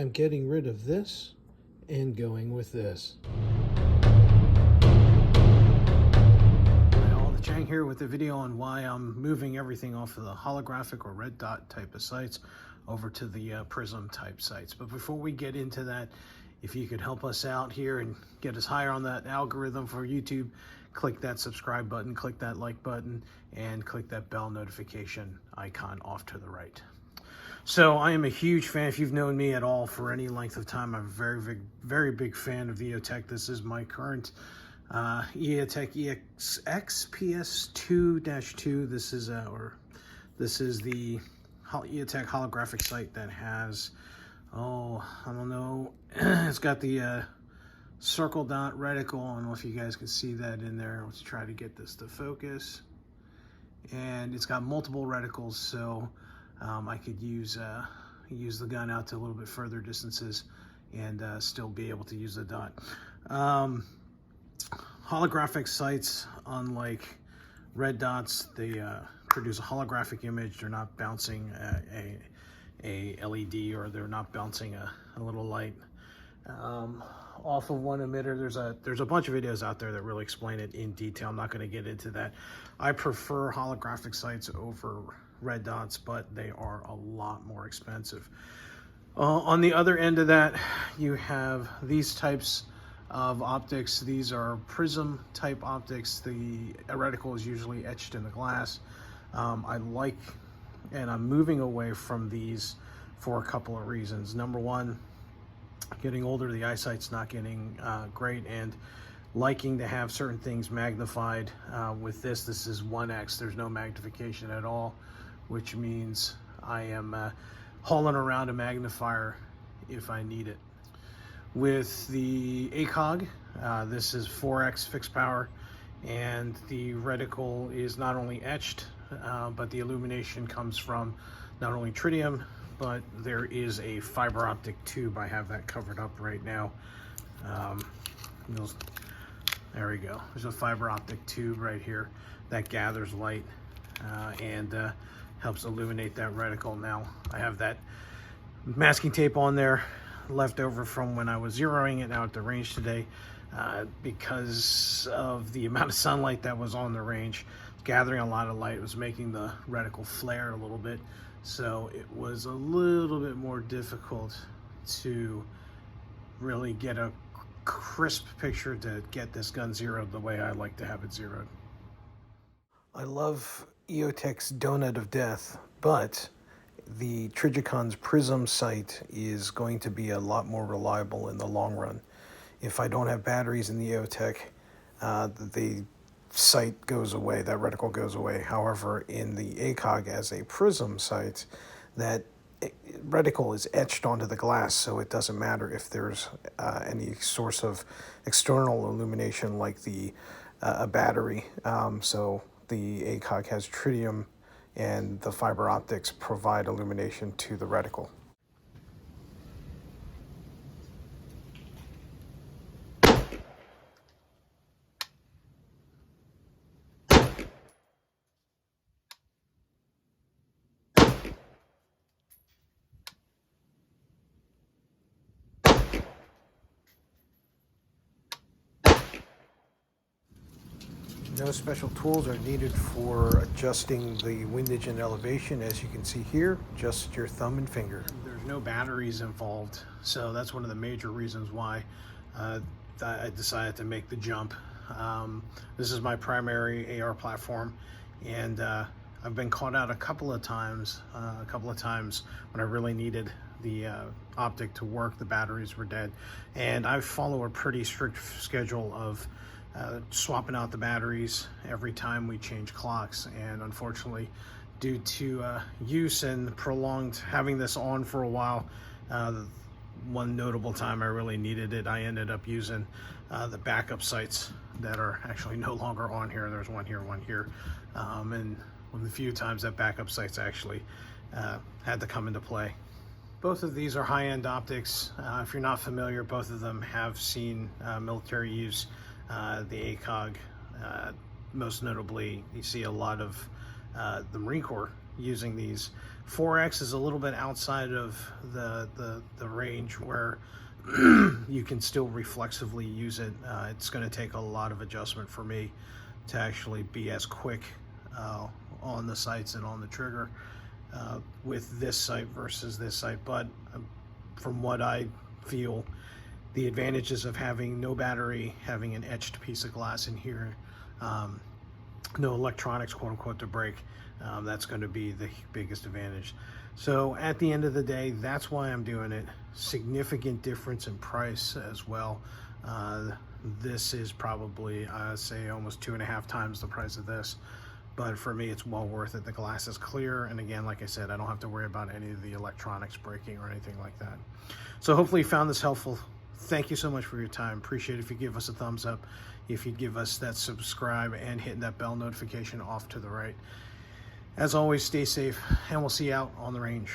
I'm getting rid of this and going with this. All the Chang here with the video on why I'm moving everything off of the holographic or red dot type of sites over to the prism type sites. But before we get into that, if you could help us out here and get us higher on that algorithm for YouTube, click that subscribe button, click that like button, and click that bell notification icon off to the right. So I am a huge fan. If you've known me at all for any length of time, I'm a very big fan of EoTech. This is my current EoTech XPS2-2. This is the EoTech holographic site that has, I don't know, it's got the circle dot reticle. I don't know if you guys can see that in there. Let's try to get this to focus. And it's got multiple reticles, so I could use the gun out to a little bit further distances and still be able to use the dot. Holographic sites, unlike red dots, they produce a holographic image. They're not bouncing a LED, or they're not bouncing a little light off of one emitter. There's a bunch of videos out there that really explain it in detail. I'm not going to get into that. I prefer holographic sites over red dots, but they are a lot more expensive. On the other end of that, you have these types of optics. These are prism type optics. The reticle is usually etched in the glass. And I'm moving away from these for a couple of reasons. Number one, getting older, the eyesight's not getting great, and liking to have certain things magnified. With this is 1x. There's no magnification at all, which means I am hauling around a magnifier if I need it. With the ACOG, this is 4x fixed power, and the reticle is not only etched, but the illumination comes from not only tritium, but there is a fiber optic tube. I have that covered up right now. There we go. There's a fiber optic tube right here that gathers light and helps illuminate that reticle. Now I have that masking tape on there left over from when I was zeroing it out at the range today, because of the amount of sunlight that was on the range. Gathering a lot of light, was making the reticle flare a little bit, so it was a little bit more difficult to really get a crisp picture to get this gun zeroed the way I like to have it zeroed. I love EoTech's Donut of Death, but the Trigicon's Prism sight is going to be a lot more reliable in the long run. If I don't have batteries in the EoTech, the sight goes away, that reticle goes away. However, in the ACOG as a prism sight, that reticle is etched onto the glass, so it doesn't matter if there's any source of external illumination like a battery. So the ACOG has tritium, and the fiber optics provide illumination to the reticle. No special tools are needed for adjusting the windage and elevation. As you can see here, just your thumb and finger. There's no batteries involved, so that's one of the major reasons why I decided to make the jump. This is my primary AR platform, and I've been caught out a couple of times when I really needed the optic to work. The batteries were dead, and I follow a pretty strict schedule of swapping out the batteries every time we change clocks. And unfortunately, due to use and prolonged having this on for a while, one notable time I really needed it, I ended up using the backup sights that are actually no longer on here. There's one here, and one of the few times that backup sights actually had to come into play. Both of these are high-end optics. If you're not familiar, both of them have seen military use. The ACOG, most notably, you see a lot of the Marine Corps using these 4X is a little bit outside of the range where you can still reflexively use it. It's going to take a lot of adjustment for me to actually be as quick on the sights and on the trigger with this sight versus this sight. But from what I feel, the advantages of having no battery, having an etched piece of glass in here, no electronics, quote unquote, to break, that's going to be the biggest advantage. So at the end of the day, that's why I'm doing it. Significant difference in price as well. This is probably, I'd say, almost 2.5 times the price of this. But for me, it's well worth it. The glass is clear, and again, like I said, I don't have to worry about any of the electronics breaking or anything like that. So hopefully you found this helpful. Thank you so much for your time. Appreciate it if you give us a thumbs up, if you'd give us that subscribe and hitting that bell notification off to the right. As always, stay safe, and we'll see you out on the range.